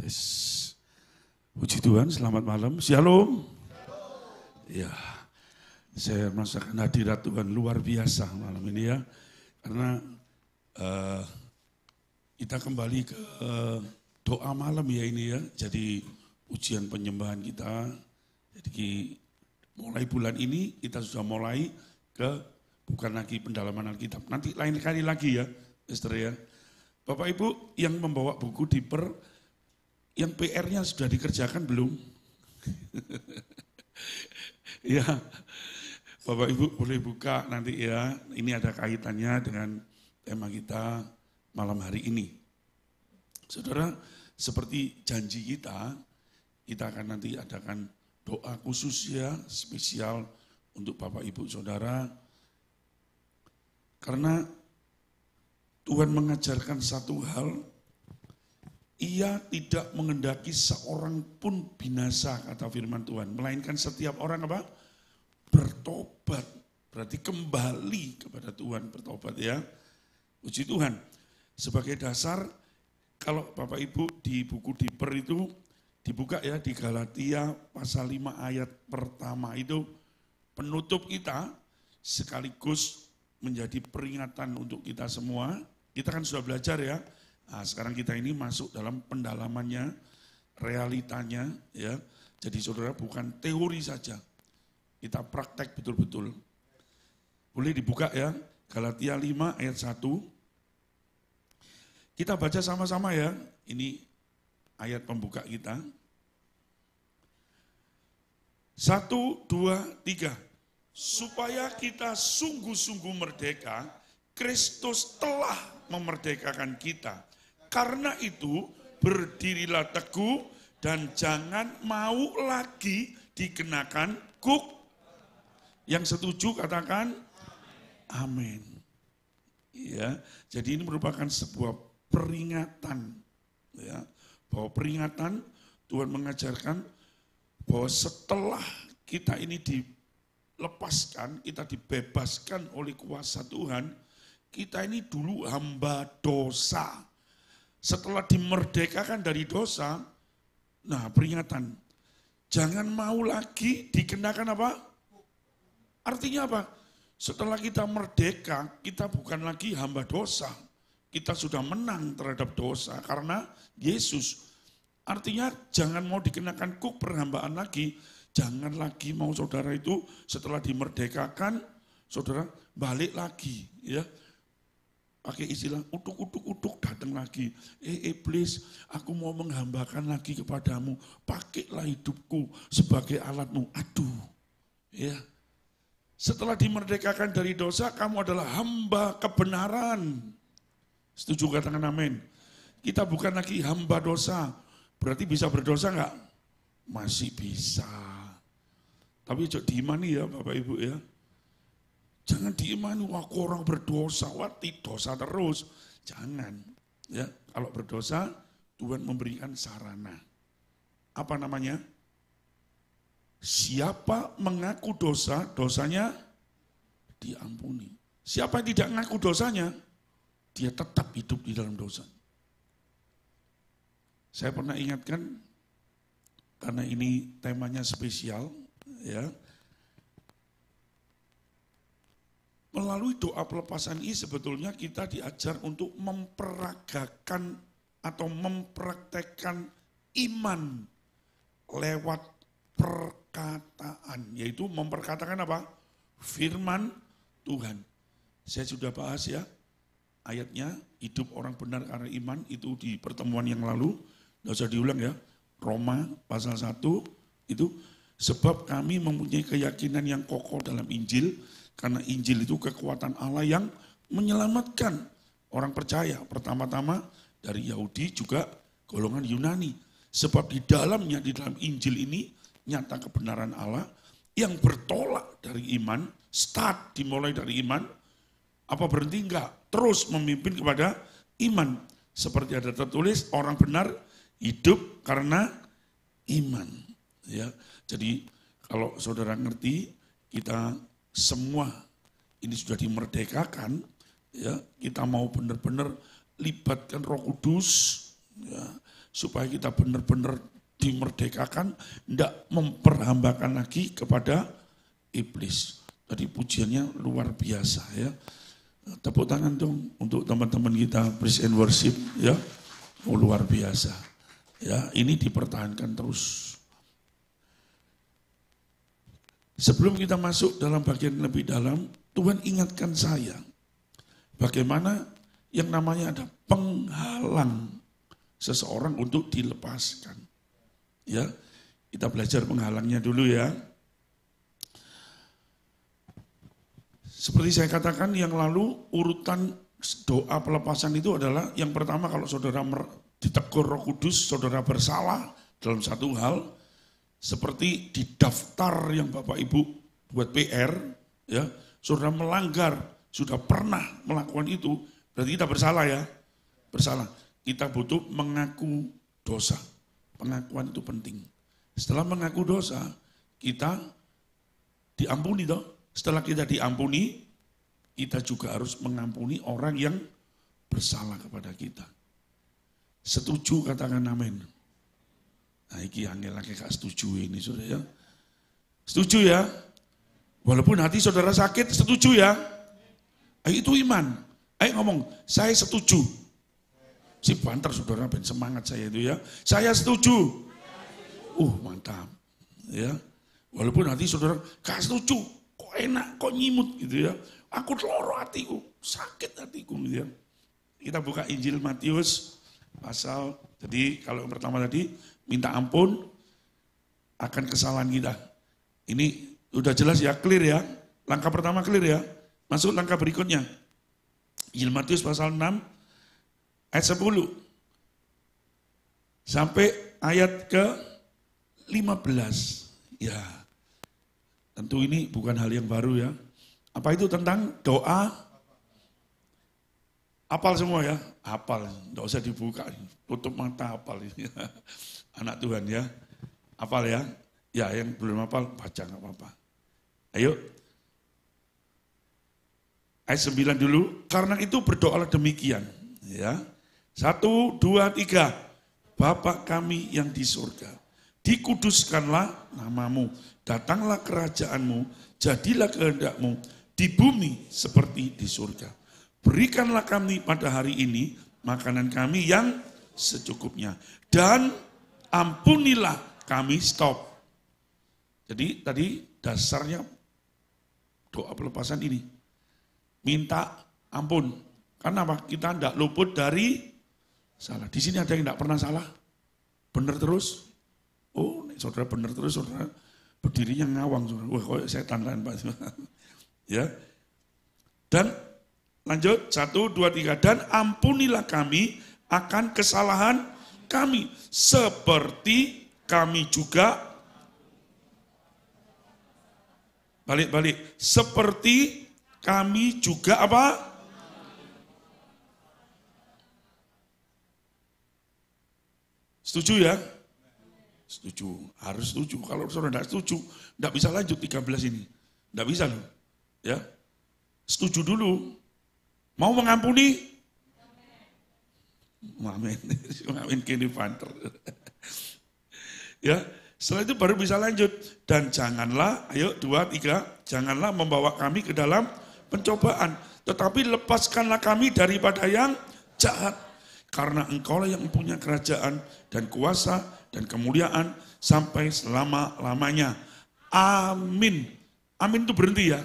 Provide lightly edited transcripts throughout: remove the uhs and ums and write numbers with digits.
Yes. Puji Tuhan, selamat malam. Shalom. Ya, saya merasakan hadirat Tuhan luar biasa malam ini ya. Karena kita kembali ke doa malam ya ini ya. Jadi ujian penyembahan kita. Jadi mulai bulan ini kita sudah mulai ke bukan lagi pendalaman Alkitab. Nanti lain kali lagi ya, Esther ya. Bapak Ibu yang membawa buku diper, yang PR-nya sudah dikerjakan belum? Ya, Bapak Ibu boleh buka nanti ya. Ini ada kaitannya dengan tema kita malam hari ini. Saudara, seperti janji kita akan nanti adakan doa khusus ya, spesial untuk Bapak Ibu Saudara. Karena Tuhan mengajarkan satu hal, Ia tidak mengendaki seorang pun binasa, kata firman Tuhan. Melainkan setiap orang apa? Bertobat. Berarti kembali kepada Tuhan, bertobat ya. Puji Tuhan. Sebagai dasar, kalau Bapak Ibu di buku Diper itu, dibuka ya di Galatia pasal 5 ayat pertama itu, penutup kita sekaligus menjadi peringatan untuk kita semua. Kita kan sudah belajar ya. Nah, sekarang kita ini masuk dalam pendalamannya, realitanya ya. Jadi saudara bukan teori saja, kita praktek betul-betul. Boleh dibuka ya, Galatia 5 ayat 1. Kita baca sama-sama ya, ini ayat pembuka kita. 1, 2, 3. Supaya kita sungguh-sungguh merdeka, Kristus telah memerdekakan kita. Karena itu berdirilah teguh dan jangan mau lagi dikenakan kuk. Yang setuju katakan amin. Ya, jadi ini merupakan sebuah peringatan ya, bahwa peringatan Tuhan mengajarkan bahwa setelah kita ini dilepaskan, kita dibebaskan oleh kuasa Tuhan, kita ini dulu hamba dosa. Setelah dimerdekakan dari dosa, nah peringatan, jangan mau lagi dikenakan apa? Artinya apa? Setelah kita merdeka, kita bukan lagi hamba dosa. Kita sudah menang terhadap dosa karena Yesus. Artinya jangan mau dikenakan kuk perhambaan lagi. Jangan lagi mau saudara itu setelah dimerdekakan, saudara balik lagi ya. Pakai istilah utuk datang lagi. Iblis, aku mau menghambakan lagi kepadamu. Pakailah hidupku sebagai alatmu. Aduh. Ya. Setelah dimerdekakan dari dosa, kamu adalah hamba kebenaran. Setuju katakan amin. Kita bukan lagi hamba dosa. Berarti bisa berdosa enggak? Masih bisa. Tapi jangan diimani ya Bapak Ibu ya. Jangan diimani, aku orang berdosa, dosa terus. Jangan. Ya, kalau berdosa, Tuhan memberikan sarana. Apa namanya? Siapa mengaku dosa, dosanya diampuni. Siapa yang tidak mengaku dosanya, dia tetap hidup di dalam dosa. Saya pernah ingatkan, karena ini temanya spesial, ya. Melalui doa pelepasan ini sebetulnya kita diajar untuk memperagakan atau mempraktekkan iman lewat perkataan. Yaitu memperkatakan apa? Firman Tuhan. Saya sudah bahas ya ayatnya, hidup orang benar karena iman itu di pertemuan yang lalu. Tidak usah diulang ya. Roma pasal 1 itu, sebab kami mempunyai keyakinan yang kokoh dalam Injil. Karena Injil itu kekuatan Allah yang menyelamatkan orang percaya. Pertama-tama dari Yahudi juga golongan Yunani. Sebab di dalam Injil ini nyata kebenaran Allah yang bertolak dari iman. Start dimulai dari iman. Apa berhenti? Enggak. Terus memimpin kepada iman. Seperti ada tertulis, orang benar hidup karena iman. Ya, jadi kalau saudara ngerti, kita semua ini sudah dimerdekakan, ya kita mau benar-benar libatkan Roh Kudus, ya, supaya kita benar-benar dimerdekakan, tidak memperhambakan lagi kepada iblis. Tadi pujiannya luar biasa ya. Tepuk tangan dong untuk teman-teman kita praise and worship ya. Oh, luar biasa. Ya, ini dipertahankan terus. Sebelum kita masuk dalam bagian lebih dalam, Tuhan ingatkan saya bagaimana yang namanya ada penghalang seseorang untuk dilepaskan. Ya, kita belajar penghalangnya dulu ya. Seperti saya katakan yang lalu, urutan doa pelepasan itu adalah yang pertama kalau saudara ditegur Roh Kudus, saudara bersalah dalam satu hal, seperti di daftar yang Bapak Ibu buat PR, ya, saudara melanggar, sudah pernah melakukan itu, berarti kita bersalah ya, bersalah. Kita butuh mengaku dosa, pengakuan itu penting. Setelah mengaku dosa, kita diampuni toh. Setelah kita diampuni, kita juga harus mengampuni orang yang bersalah kepada kita. Setuju katakan amin. Nah, ini angel lagi gak setuju ini saudara ya. Setuju ya? Walaupun hati saudara sakit, setuju ya? Itu iman. Ayo ngomong, saya setuju. Si banter saudara, ben semangat saya itu ya. Saya setuju. Mantap. Ya. Walaupun hati saudara gak setuju, kok enak, kok nyimut gitu ya. Aku loro hatiku, sakit hatiku gitu ya. Kita buka Injil Matius pasal, jadi kalau yang pertama tadi, minta ampun akan kesalahan kita. Ini udah jelas ya, clear ya. Langkah pertama clear ya. Masuk langkah berikutnya. Injil Matius pasal 6 ayat 10 sampai ayat ke 15. Ya, tentu ini bukan hal yang baru ya. Apa itu tentang doa? Hafal semua ya? Hafal, enggak usah dibuka. Tutup mata hafal ini. Anak Tuhan ya. Hafal ya? Ya, yang belum hafal baca enggak apa-apa. Ayo. Ayat 9 dulu. Karena itu berdoalah demikian, ya. 1, 2, 3. Bapa kami yang di surga, dikuduskanlah namamu, datanglah kerajaanmu, jadilah kehendakmu di bumi seperti di surga. Berikanlah kami pada hari ini makanan kami yang secukupnya. Dan ampunilah kami, stop. Jadi tadi dasarnya doa pelepasan ini. Minta ampun. Karena apa? Kita tidak luput dari salah. Di sini ada yang tidak pernah salah? Benar terus? Oh, saudara benar terus, saudara berdirinya ngawang. Saudara. Wah, kok setan kan Pak. Ya. Dan lanjut, 1, 2, 3. Dan ampunilah kami akan kesalahan kami. Seperti kami juga. Balik-balik. Seperti kami juga apa? Setuju ya? Setuju, harus setuju. Kalau saudara tidak setuju, tidak bisa lanjut 13 ini. Tidak bisa loh. Ya. Setuju dulu. Mau mengampuni? Amin. Amin kini panter. Ya, setelah itu baru bisa lanjut. Dan janganlah, ayo 2, 3, janganlah membawa kami ke dalam pencobaan. Tetapi lepaskanlah kami daripada yang jahat. Karena engkaulah yang mempunyai kerajaan dan kuasa dan kemuliaan sampai selama-lamanya. Amin. Amin itu berhenti ya.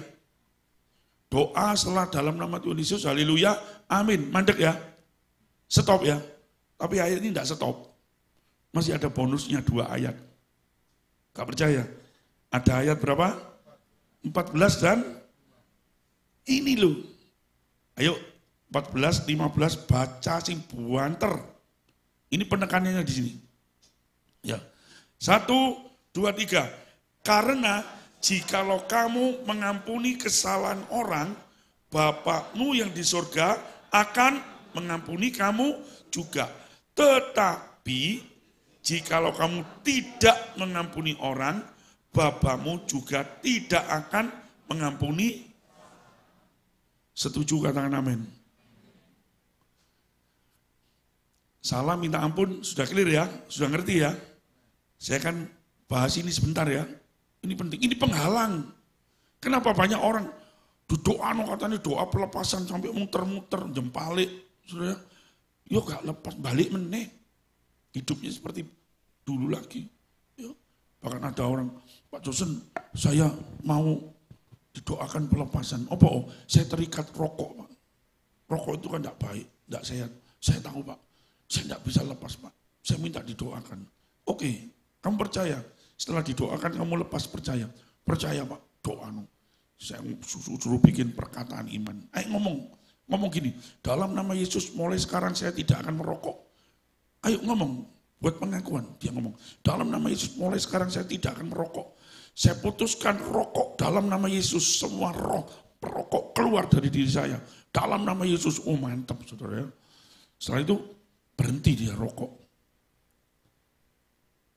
Doa setelah dalam nama Tuhan Yesus, haleluya, amin. Mandek ya. Stop ya. Tapi ayat ini tidak stop. Masih ada bonusnya 2 ayat. Gak percaya? Ada ayat berapa? 14 dan ini loh. Ayo 14, 15 baca sing buanter. Ini penekanannya di sini. Ya. 1, 2, 3. Karena jikalau kamu mengampuni kesalahan orang, Bapakmu yang di surga akan mengampuni kamu juga. Tetapi jikalau kamu tidak mengampuni orang, Bapakmu juga tidak akan mengampuni. Setuju katakan amin. Salah minta ampun, sudah clear ya? Sudah ngerti ya? Saya akan bahas ini sebentar ya. Ini penting, ini penghalang. Kenapa banyak orang doa katanya doa pelepasan sampai muter-muter, jempalik. Saudara, yuk gak lepas, balik meneh. Hidupnya seperti dulu lagi. Yuk. Bahkan ada orang, Pak Josen, saya mau didoakan pelepasan. Apa? Saya terikat rokok, Pak. Rokok itu kan tidak baik, tidak sehat. Saya tahu, Pak. Saya tidak bisa lepas, Pak. Saya minta didoakan. Oke, kamu percaya. Setelah didoakan kamu lepas, percaya. Percaya, Pak, doa. Saya suruh bikin perkataan iman. Ayo ngomong gini. Dalam nama Yesus mulai sekarang saya tidak akan merokok. Ayo ngomong, buat pengakuan. Dia ngomong, dalam nama Yesus mulai sekarang saya tidak akan merokok. Saya putuskan rokok dalam nama Yesus. Semua roh perokok keluar dari diri saya. Dalam nama Yesus. Oh mantap saudara ya. Setelah itu berhenti dia rokok.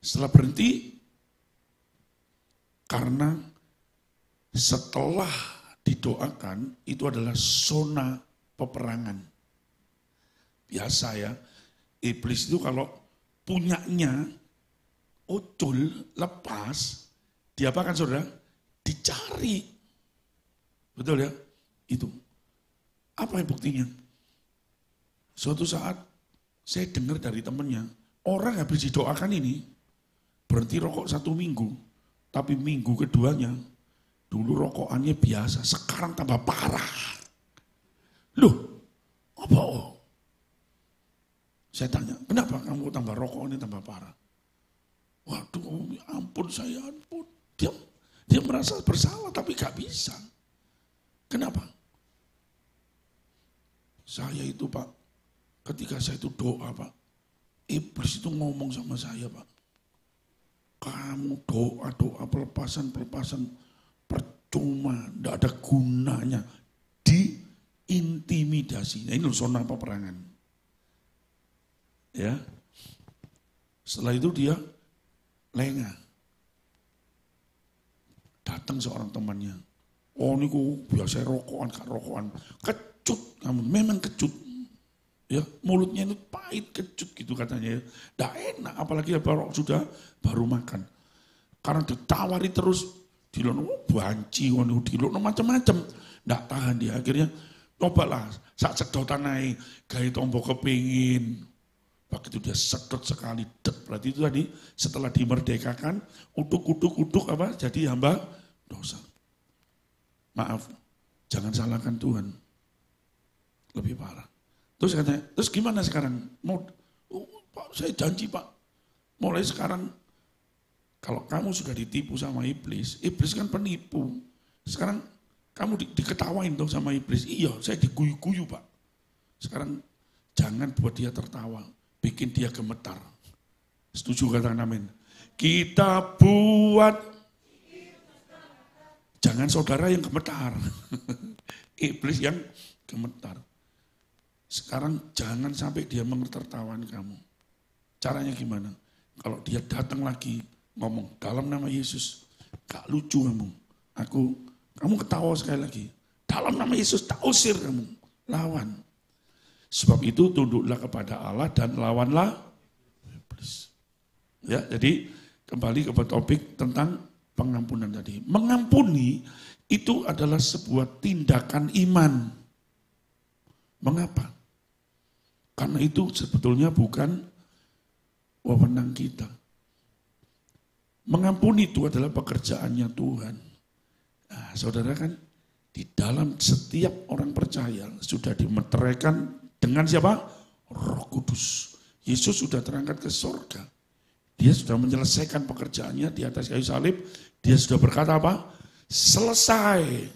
Setelah berhenti, karena setelah didoakan itu adalah zona peperangan. Biasa ya, iblis itu kalau punyanya ucul, lepas, diapakan saudara? Dicari. Betul ya? Itu. Apa yang buktinya? Suatu saat saya dengar dari temannya, orang habis didoakan ini berhenti rokok 1 minggu, tapi minggu keduanya dulu rokokannya biasa, sekarang tambah parah. Loh, apa? Saya tanya, kenapa kamu tambah rokok ini tambah parah? Waduh, ampun saya ampun. Dia merasa bersalah tapi gak bisa. Kenapa? Saya itu Pak, ketika saya itu doa Pak, iblis itu ngomong sama saya Pak. Kamu doa pelepasan percuma, tidak ada gunanya, diintimidasi. Nah, ini zona peperangan. Ya, setelah itu dia lengah. Datang seorang temannya. Oh ini biasa rokokan, gak rokokan. Kecut, kamu memang kecut. Ya, mulutnya itu pahit, kecut gitu katanya. Tidak enak, apalagi sudah baru makan. Karena ditawari terus, dilono banci, dilono macam-macam. Tidak tahan dia, akhirnya cobalah, saat sedotan naik, gaya tombol kepingin. Begitu dia sedot sekali, berarti itu tadi setelah dimerdekakan, uduk apa? Jadi hamba dosa. Maaf, jangan salahkan Tuhan. Lebih parah. Terus katanya, terus gimana sekarang? Pak, saya janji Pak, mulai sekarang kalau kamu sudah ditipu sama iblis kan penipu. Sekarang kamu diketawain dong sama iblis. Iya, saya diguyu-guyu Pak. Sekarang jangan buat dia tertawa, bikin dia gemetar. Setuju katakan amin. Kita buat, jangan saudara yang gemetar, iblis yang gemetar. Sekarang jangan sampai dia mengertawan kamu. Caranya gimana? Kalau dia datang lagi ngomong dalam nama Yesus, gak lucu kamu. Kamu ketawa sekali lagi. Dalam nama Yesus tak usir kamu, lawan. Sebab itu tunduklah kepada Allah dan lawanlah iblis. Ya, jadi kembali kepada topik tentang pengampunan tadi. Mengampuni itu adalah sebuah tindakan iman. Mengapa? Karena itu sebetulnya bukan wewenang kita. Mengampuni itu adalah pekerjaannya Tuhan. Nah, saudara kan di dalam setiap orang percaya sudah dimeteraikan dengan siapa? Roh Kudus. Yesus sudah terangkat ke surga. Dia sudah menyelesaikan pekerjaannya di atas kayu salib. Dia sudah berkata apa? Selesai.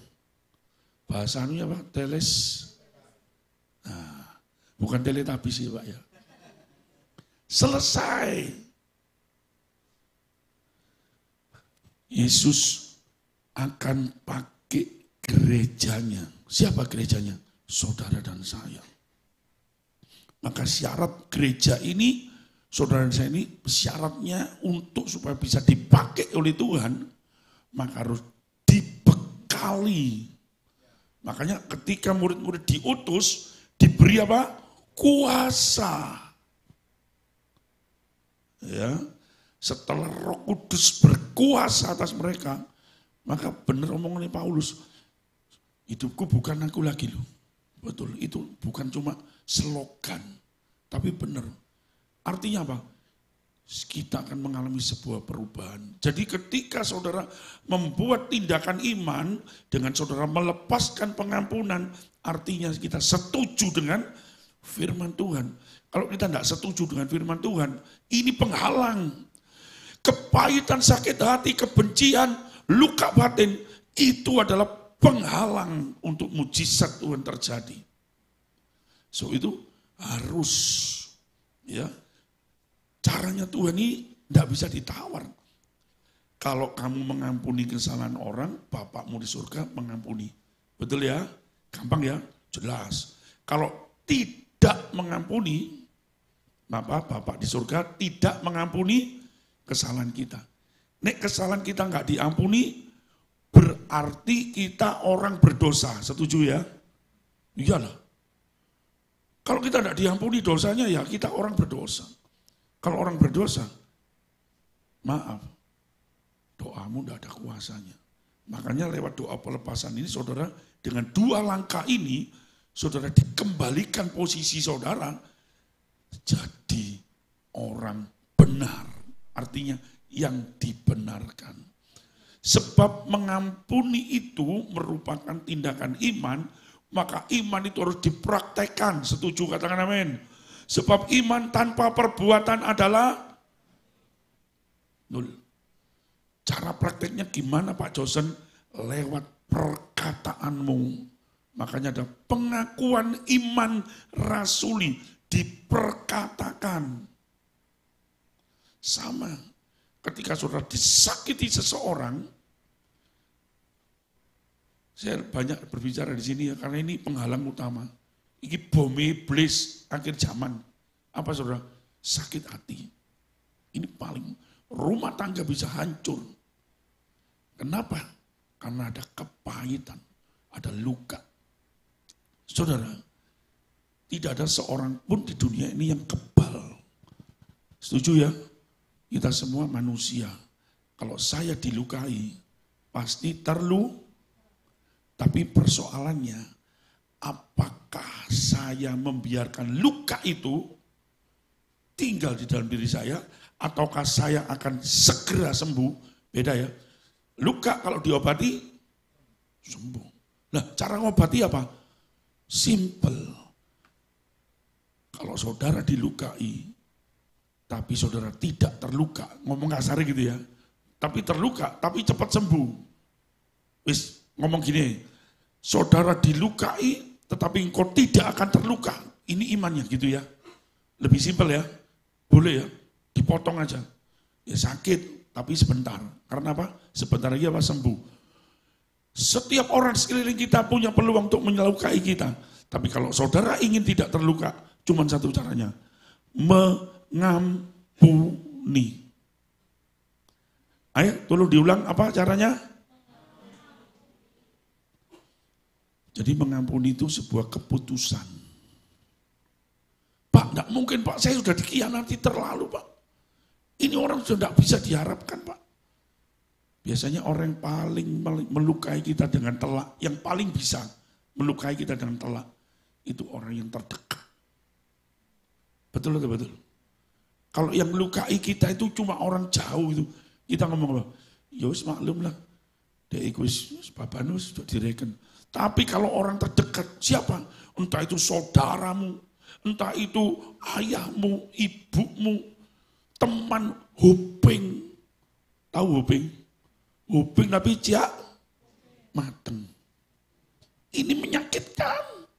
Bahasanya apa? Teles. Nah, bukan teletabis ya Pak ya. Selesai. Yesus akan pakai gerejanya. Siapa gerejanya? Saudara dan saya. Maka syarat gereja ini, saudara dan saya ini syaratnya untuk supaya bisa dipakai oleh Tuhan, maka harus dibekali. Makanya ketika murid-murid diutus, diberi apa? Kuasa. ya, setelah Roh Kudus berkuasa atas mereka, maka benar omongannya Paulus, hidupku bukan aku lagi loh. Betul, itu bukan cuma slogan, tapi benar. Artinya apa? Kita akan mengalami sebuah perubahan. Jadi ketika saudara membuat tindakan iman dengan saudara melepaskan pengampunan, artinya kita setuju dengan firman Tuhan. Kalau kita tidak setuju dengan firman Tuhan, ini penghalang. Kepahitan, sakit hati, kebencian, luka batin, itu adalah penghalang untuk mujizat Tuhan terjadi. So itu harus, ya. Caranya Tuhan ini tidak bisa ditawar. Kalau kamu mengampuni kesalahan orang, Bapakmu di surga mengampuni. Betul ya? Gampang ya? Jelas. Kalau tidak mengampuni, maka Bapak di surga tidak mengampuni kesalahan kita. Nek kesalahan kita nggak diampuni, berarti kita orang berdosa. Setuju ya? Iyalah. Kalau kita tidak diampuni dosanya, ya kita orang berdosa. Kalau orang berdosa, maaf, doamu tidak ada kuasanya. Makanya lewat doa pelepasan ini, saudara, dengan 2 langkah ini, saudara dikembalikan posisi saudara, jadi orang benar. Artinya yang dibenarkan. Sebab mengampuni itu merupakan tindakan iman, maka iman itu harus dipraktekkan. Setuju, katakan amin. Sebab iman tanpa perbuatan adalah nol. Cara prakteknya gimana Pak Josen? Lewat perkataanmu. Makanya ada pengakuan iman rasuli, diperkatakan. Sama, ketika saudara disakiti seseorang, saya banyak berbicara di sini ya, karena ini penghalang utama. Ini bom iblis akhir zaman. Apa saudara? Sakit hati. Ini paling, rumah tangga bisa hancur. Kenapa? Karena ada kepahitan, ada luka. Saudara, tidak ada seorang pun di dunia ini yang kebal. Setuju ya? Kita semua manusia. Kalau saya dilukai, pasti tapi persoalannya, apakah saya membiarkan luka itu tinggal di dalam diri saya, ataukah saya akan segera sembuh? Beda ya. Luka kalau diobati, sembuh. Nah, cara ngobati apa? Simple. Kalau saudara dilukai, tapi saudara tidak terluka, ngomong kasar gitu ya, tapi terluka, tapi cepat sembuh. Wis, ngomong gini, saudara dilukai, tetapi engkau tidak akan terluka. Ini imannya gitu ya. Lebih simpel ya. Boleh ya. Dipotong aja. Ya sakit, tapi sebentar. Karena apa? Sebentar lagi apa? Sembuh. Setiap orang sekeliling kita punya peluang untuk menylukai kita. Tapi kalau saudara ingin tidak terluka, cuma satu caranya. Mengampuni. Ayo, tolong diulang apa caranya? Jadi mengampuni itu sebuah keputusan. Pak, enggak mungkin Pak, saya sudah dikhianati terlalu Pak. Ini orang sudah tidak bisa diharapkan Pak. Biasanya orang yang paling melukai kita dengan telak, yang paling bisa melukai kita dengan telak, itu orang yang terdekat. Betul atau betul? Kalau yang melukai kita itu cuma orang jauh itu, kita ngomong apa? Ya wis maklum lah, dia egois, babanus sudah direken. Tapi kalau orang terdekat, siapa? Entah itu saudaramu, entah itu ayahmu, ibumu, teman, hoping. Tahu hoping? Hoping tapi mateng. Ini menyakitkan.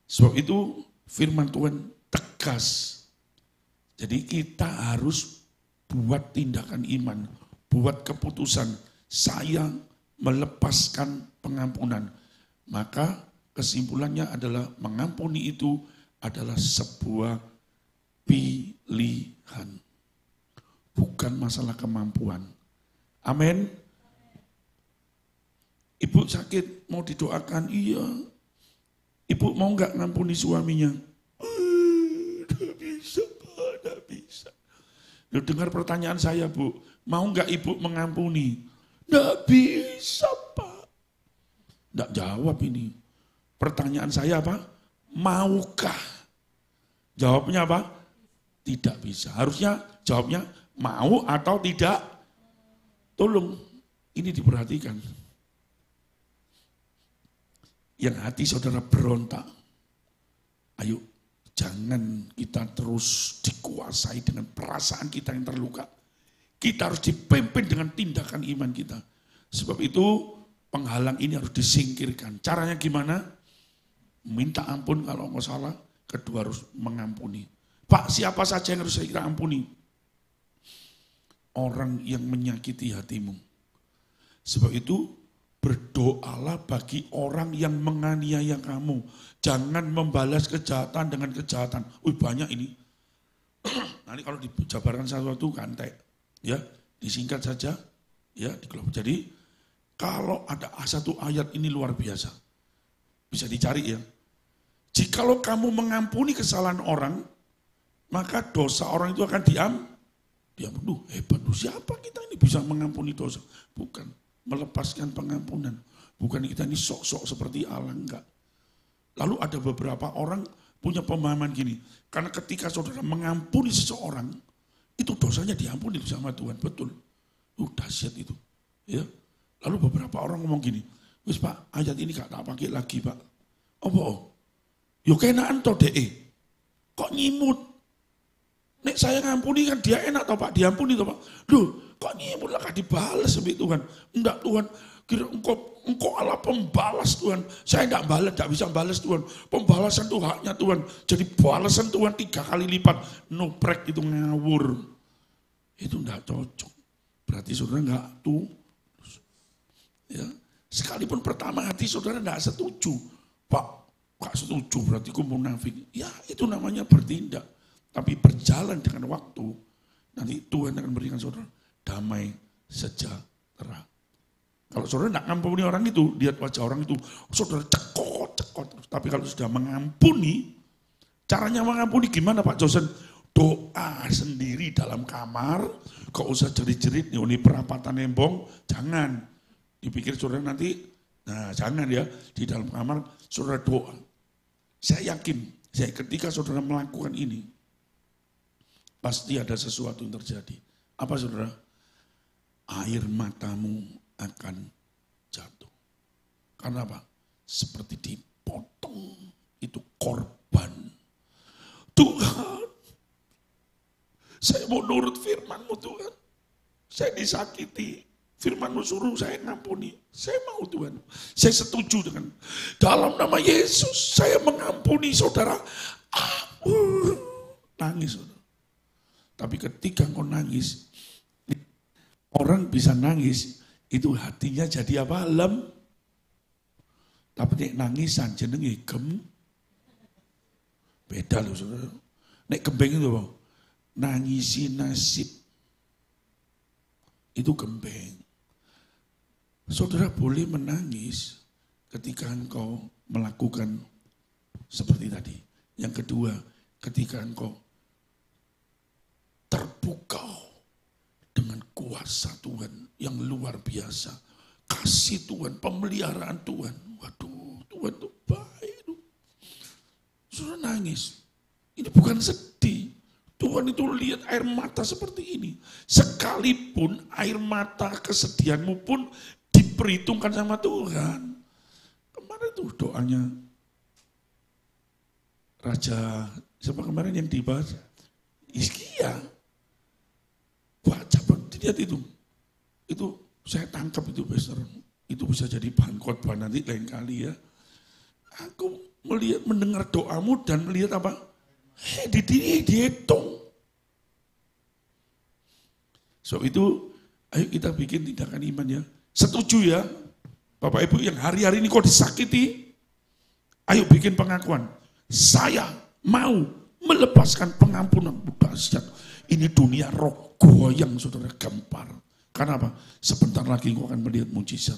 Sebab itu firman Tuhan tegas. Jadi kita harus buat tindakan iman, buat keputusan. Saya melepaskan pengampunan. Maka kesimpulannya adalah mengampuni itu adalah sebuah pilihan. Bukan masalah kemampuan. Amin. Ibu sakit mau didoakan? Iya. Ibu mau nggak ngampuni suaminya? Tidak bisa. Lu dengar pertanyaan saya, Bu, mau nggak Ibu mengampuni? Nggak bisa, Pak. Nggak jawab ini. Pertanyaan saya apa? Maukah? Jawabnya apa? Tidak bisa. Harusnya jawabnya mau atau tidak. Tolong, ini diperhatikan. Yang hati saudara berontak, ayo jangan kita terus dikuasai dengan perasaan kita yang terluka. Kita harus dipimpin dengan tindakan iman kita. Sebab itu penghalang ini harus disingkirkan. Caranya gimana? Minta ampun kalau nggak salah, kedua harus mengampuni. Pak, siapa saja yang harus saya ampuni? Orang yang menyakiti hatimu. Sebab itu berdoalah bagi orang yang menganiaya kamu. Jangan membalas kejahatan dengan kejahatan. Banyak ini. Nanti kalau dijabarkan sesuatu kantek, ya disingkat saja, ya dikelompok. Jadi kalau ada satu ayat ini luar biasa, bisa dicari ya. Jikalau kamu mengampuni kesalahan orang, maka dosa orang itu akan diampuni. Hebat, siapa kita ini bisa mengampuni dosa? Bukan. Melepaskan pengampunan. Bukan kita ini sok-sok seperti Allah, enggak. Lalu ada beberapa orang punya pemahaman gini, karena ketika saudara mengampuni seseorang, itu dosanya diampuni sama Tuhan, betul. Dahsyat itu. Ya. Lalu beberapa orang ngomong gini, wis Pak, ayat ini gak tak pakai lagi Pak. Oh? Yo kenaan toh deh. Kok nyimut? Nek saya ngampuni kan dia enak toh Pak, diampuni toh Pak. Loh, kok nyimut lah gak dibales sama Tuhan. Enggak Tuhan, kira engkau Allah pembalas Tuhan. Saya enggak balas, enggak bisa balas Tuhan. Pembalasan itu haknya Tuhan. Jadi balasan Tuhan 3 kali lipat. Nuprek itu ngawur. Itu enggak cocok. Berarti saudara enggak tulus. Ya. Sekalipun pertama hati saudara enggak setuju. Pak, enggak setuju berarti aku munafik. Ya itu namanya bertindak. Tapi berjalan dengan waktu. Nanti Tuhan akan berikan saudara damai sejahtera. Kalau saudara tidak mengampuni orang itu, lihat wajah orang itu, saudara cekot. Tapi kalau sudah mengampuni, caranya mengampuni gimana Pak Josen? Doa sendiri dalam kamar, gak usah jerit-jerit, ini perapatan nembong, jangan. Dipikir saudara nanti, nah jangan ya, di dalam kamar saudara doa. Saya yakin, ketika saudara melakukan ini, pasti ada sesuatu yang terjadi. Apa saudara? Air matamu akan jatuh. Karena apa? Seperti dipotong itu korban. Tuhan, saya mau nurut firman-Mu Tuhan. Saya disakiti. Firman-Mu suruh saya ngampuni. Saya mau Tuhan. Saya setuju dengan dalam nama Yesus saya mengampuni saudara. Nangis saudara. Tapi ketika engkau nangis, orang bisa nangis, itu hatinya jadi apa? Lem. Tapi nek nangisan jenenge beda loh saudara. Nek gembeng itu apa? Nangisi nasib. Itu gembeng. Saudara boleh menangis ketika engkau melakukan seperti tadi. Yang kedua, ketika engkau terpukau dengan kuasa Tuhan yang luar biasa. Kasih Tuhan, pemeliharaan Tuhan. Waduh, Tuhan itu baik. Sudah nangis. Ini bukan sedih. Tuhan itu lihat air mata seperti ini. Sekalipun air mata kesedihanmu pun diperhitungkan sama Tuhan. Kemarin tuh doanya Raja, siapa kemarin yang dibahas? Hizkia. Baca, lihat itu. Itu saya tangkap itu, Pastor. Itu bisa jadi bahan khotbah nanti lain kali ya. Aku mendengar doamu dan melihat apa? Dihitung. So itu, ayo kita bikin tindakan iman ya. Setuju ya, Bapak Ibu yang hari-hari ini kok disakiti, ayo bikin pengakuan. Saya mau melepaskan pengampunan. Dahsyat. Ini dunia roh goyang saudara, gempar. Karena apa? Sebentar lagi kau akan melihat mujizat.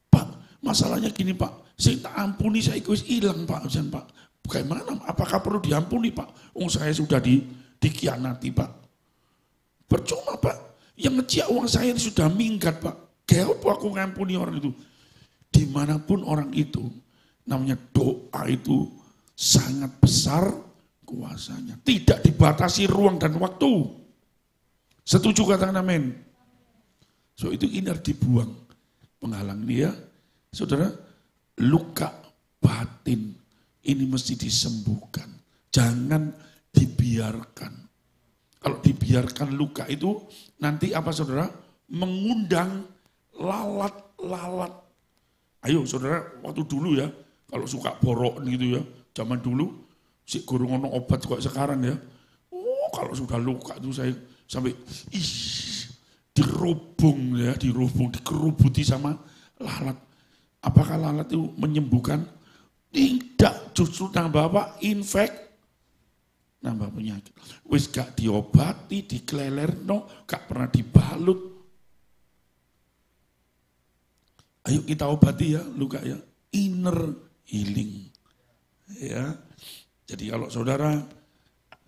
Pak, masalahnya gini Pak, saya tak ampuni, saya ikut hilang Pak. Pak, bagaimana? Apakah perlu diampuni Pak? Saya sudah dikhianati Pak. Percuma Pak, yang ngejak uang saya ini sudah minggat Pak. Kayak apa aku ngampuni orang itu? Dimanapun orang itu, namanya doa itu sangat besar kuasanya. Tidak dibatasi ruang dan waktu. Setuju katakan amin? So itu ini harus dibuang. Penghalang dia, saudara, luka batin ini mesti disembuhkan. Jangan dibiarkan. Kalau dibiarkan luka itu nanti apa saudara? Mengundang lalat-lalat. Ayo saudara, waktu dulu ya, kalau suka borok gitu ya, zaman dulu, si gurung ono obat kok sekarang ya. Oh kalau sudah luka itu saya sampai dirubung ya, dikerubuti sama lalat. Apakah lalat itu menyembuhkan? Tidak, justru nambah apa? Nambah penyakit. Wis gak diobati, dikelelerno, gak pernah dibalut. Ayo kita obati ya luka ya, inner healing. Ya. Jadi kalau saudara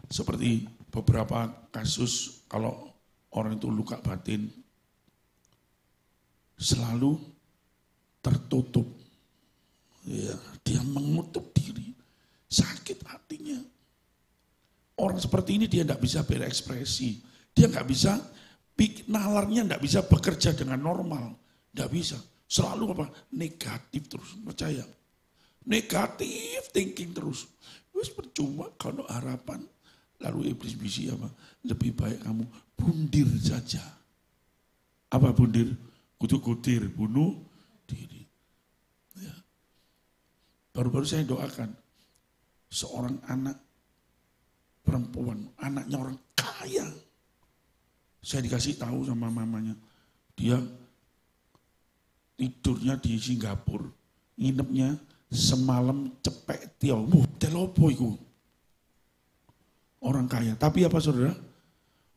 seperti beberapa kasus kalau orang itu luka batin selalu tertutup. Ya, dia mengutuk diri, sakit hatinya. Orang seperti ini dia tidak bisa berekspresi, dia nggak bisa, nalarnya nggak bisa bekerja dengan normal, nggak bisa. Selalu apa? Negatif terus, percaya. Negatif thinking terus. Wis percuma kalau harapan. Lalu iblis bisi apa? Lebih baik kamu bundir saja. Apa bundir? Kutuk-kutir, bunuh diri. Ya. Baru-baru saya doakan seorang anak perempuan, anaknya orang kaya. Saya dikasih tahu sama mamanya, dia tidurnya di Singapura, nginepnya semalam cepek tiaw. Telopo itu. Orang kaya. Tapi apa saudara?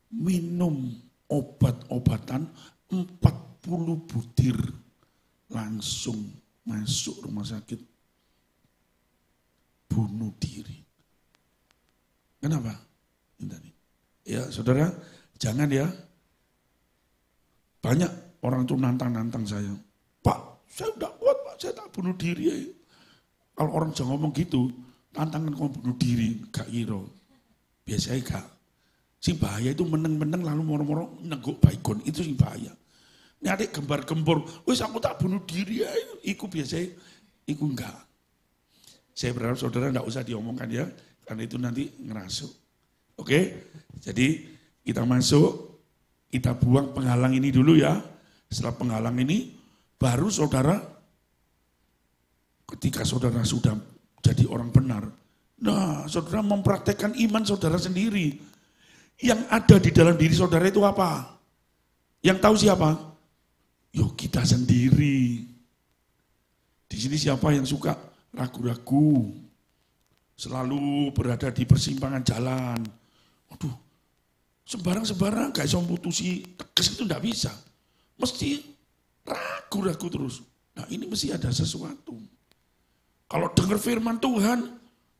Minum obat-obatan 40 butir. Langsung masuk rumah sakit. Bunuh diri. Kenapa? Ya saudara, jangan ya. Banyak orang itu nantang-nantang saya. Pak, saya udah kuat Pak, saya tak bunuh diri ya. Kalau orang jangan ngomong gitu, tantangan kamu bunuh diri, gak kira. Biasanya gak. Sing bahaya itu meneng-meneng lalu moro-moro nengguk baikon, itu sing bahaya. Ini adik gembar-gembor, wis aku tak bunuh diri ya, iku biasanya, iku enggak. Saya berharap saudara enggak usah diomongkan ya, karena itu nanti ngerasuk. Oke, jadi kita masuk, kita buang penghalang ini dulu ya. Setelah penghalang ini, baru saudara, ketika saudara sudah jadi orang benar, nah saudara mempraktekkan iman saudara sendiri. Yang ada di dalam diri saudara itu apa? Yang tahu siapa? Yuk kita sendiri. Di sini siapa yang suka ragu-ragu, selalu berada di persimpangan jalan. Waduh, sembarang-sembarang gak bisa memutusi, tegas itu enggak bisa. Mesti ragu-ragu terus. Nah ini mesti ada sesuatu. Kalau dengar firman Tuhan,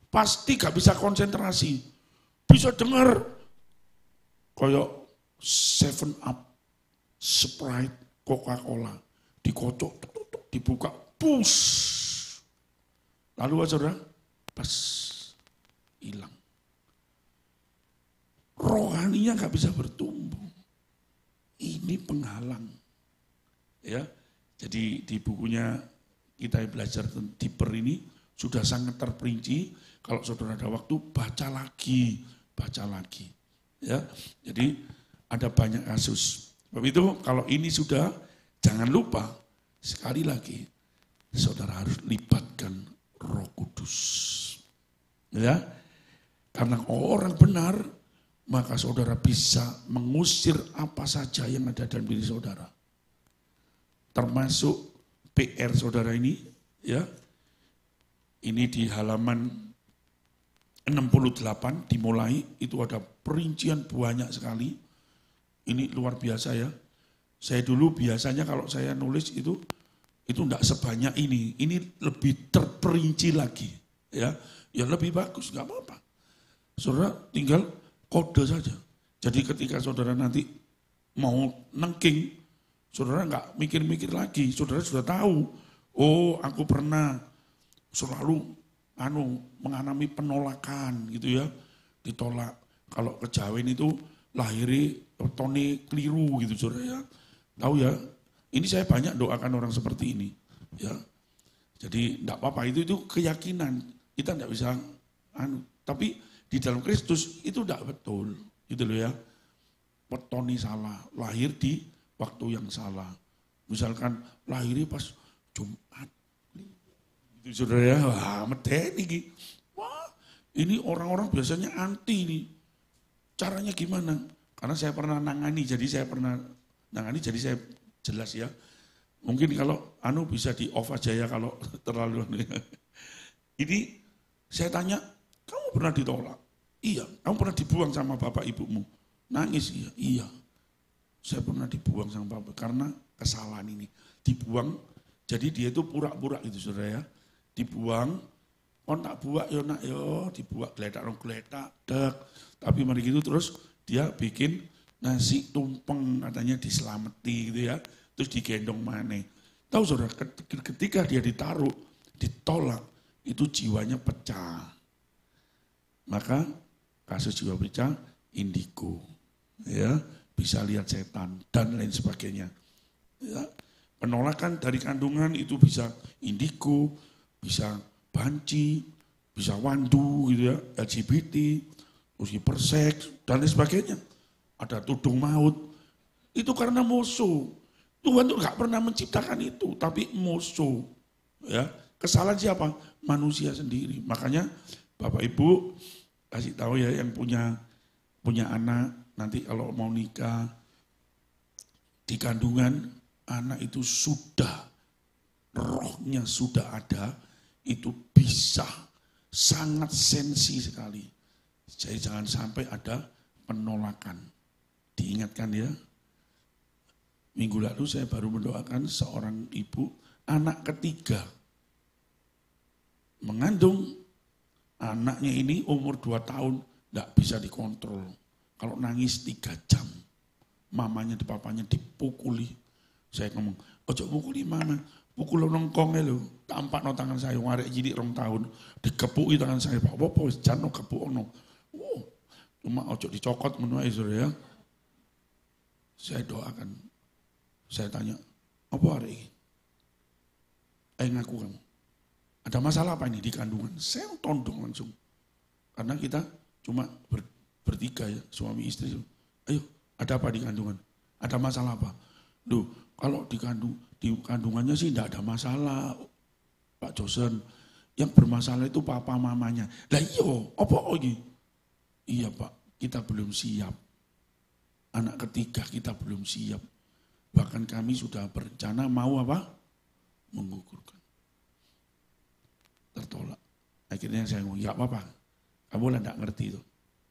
pasti gak bisa konsentrasi. Bisa dengar kayak 7 Up, Sprite, Coca-Cola, dikocok, dibuka, push. Lalu saudara, pas hilang. Rohaninya gak bisa bertumbuh. Ini penghalang. Ya, jadi di bukunya kita belajar deeper ini sudah sangat terperinci. Kalau saudara ada waktu, baca lagi. Ya, jadi ada banyak kasus. Sebab itu kalau ini sudah, jangan lupa sekali lagi saudara harus libatkan Roh Kudus. Ya, karena orang benar maka saudara bisa mengusir apa saja yang ada dalam diri saudara. Termasuk PR saudara ini, ya. Ini di halaman 68 dimulai, itu ada perincian banyak sekali. Ini luar biasa ya. Saya dulu biasanya kalau saya nulis itu enggak sebanyak ini. Ini lebih terperinci lagi, ya. Ya lebih bagus, enggak apa-apa. Saudara tinggal kode saja. Jadi ketika saudara nanti mau nengking, saudara nggak mikir-mikir lagi, saudara sudah tahu, oh aku pernah selalu mengalami penolakan gitu ya, ditolak. Kalau kejawen itu lahiri tone keliru gitu saudara ya. Tahu ya, ini saya banyak doakan orang seperti ini ya. Jadi enggak apa-apa, itu keyakinan. Kita enggak bisa tapi di dalam Kristus itu enggak betul. Gitu loh ya. Petoni salah, lahir di waktu yang salah. Misalkan lahirnya pas Jumat. Itu saudara ya, wah medeni iki. Wah, ini orang-orang biasanya anti nih. Caranya gimana? Karena saya pernah nangani, jadi saya jelas ya. Mungkin kalau bisa di off aja ya kalau terlalu. Ini saya tanya, kamu pernah ditolak? Iya. Kamu pernah dibuang sama bapak ibumu? Nangis ya? Iya. Saya pernah dibuang sama bapak karena kesalahan ini. Dibuang, jadi dia itu pura-pura itu saudara ya. Dibuang, tak buak yo nak yo, dibuak geletak dek. Tapi mari gitu terus dia bikin nasi tumpeng katanya diselamati gitu ya. Terus digendong maneh. Tahu saudara, ketika dia ditaruh, ditolak, itu jiwanya pecah. Maka kasus jiwa pecah, indigo. Ya, bisa lihat setan dan lain sebagainya. Ya, penolakan dari kandungan itu bisa indigo, bisa banci, bisa wandu gitu ya, LGBT, terus hiperseks dan lain sebagainya. Ada tudung maut. Itu karena musuh. Tuhan tuh gak pernah menciptakan itu, tapi musuh. Ya, kesalahan siapa? Manusia sendiri. Makanya Bapak Ibu kasih tahu ya yang punya anak nanti kalau mau nikah di kandungan, anak itu sudah rohnya sudah ada, itu bisa sangat sensi sekali. Jadi jangan sampai ada penolakan. Diingatkan ya. Minggu lalu saya baru mendoakan seorang ibu, anak ketiga. Mengandung, anaknya ini umur 2 tahun, tidak bisa dikontrol. Kalau nangis 3 jam, mamanya di papanya dipukuli. Saya ngomong, ojo pukuli mama, pukul nongkongnya lho, tampak no tangan saya, ngarek jadi 2 tahun, dikepuki tangan saya, apa-apa, jano kepuk no. Cuma ojo dicokot menuai saudara ya. Saya doakan. Saya tanya, apa hari ini? Ngaku kamu. Ada masalah apa ini di kandungan? Saya tondong langsung. Karena kita cuma bertiga ya, suami istri. Ayo, ada apa di kandungan? Ada masalah apa? Duh, kalau di kandungannya sih tidak ada masalah, Pak Josen. Yang bermasalah itu papa mamanya. Lah iya, apa ini? Iya Pak, kita belum siap. Anak ketiga kita belum siap. Bahkan kami sudah berencana mau apa? Menggugurkan. Tertolak. Akhirnya saya ngomong, ya apa-apa. Kamu lah enggak ngerti itu.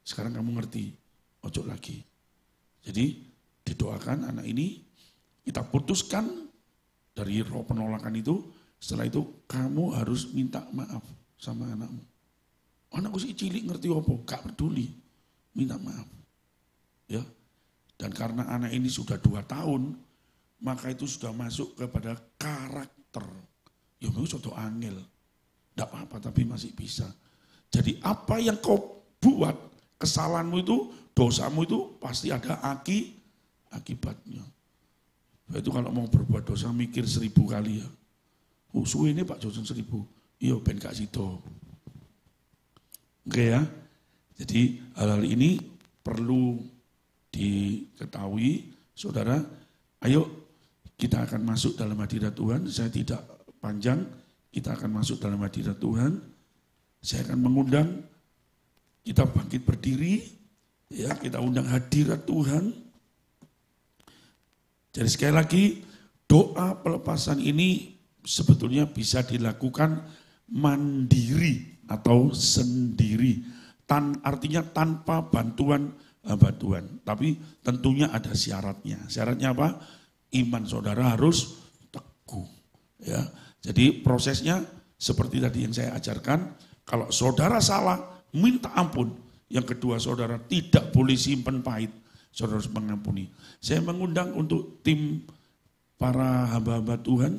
Sekarang kamu ngerti. Ojo lagi. Jadi didoakan anak ini, kita putuskan dari roh penolakan itu. Setelah itu kamu harus minta maaf sama anakmu. Anakku si cilik ngerti apa? Gak peduli. Minta maaf. Ya. Dan karena anak ini sudah 2 tahun, maka itu sudah masuk kepada karakter. Ya memang suatu angel. Tidak apa-apa tapi masih bisa. Jadi apa yang kau buat, kesalahanmu itu, dosamu itu pasti ada akibatnya. Itu kalau mau berbuat dosa mikir 1000 kali ya. Suwe ini Pak Josen 1000. Iya ben gak sido. Oke ya. Jadi hal-hal ini perlu diketahui saudara. Ayo kita akan masuk dalam hadirat Tuhan. Saya tidak panjang, kita akan masuk dalam hadirat Tuhan. Saya akan mengundang kita bangkit berdiri, ya kita undang hadirat Tuhan. Jadi sekali lagi doa pelepasan ini sebetulnya bisa dilakukan mandiri atau sendiri. Artinya tanpa bantuan. Tapi tentunya ada syaratnya. Syaratnya apa? Iman saudara harus teguh. Ya, jadi prosesnya seperti tadi yang saya ajarkan. Kalau saudara salah, minta ampun. Yang kedua, saudara tidak boleh simpan pahit. Saudara harus mengampuni. Saya mengundang untuk tim para hamba-hamba Tuhan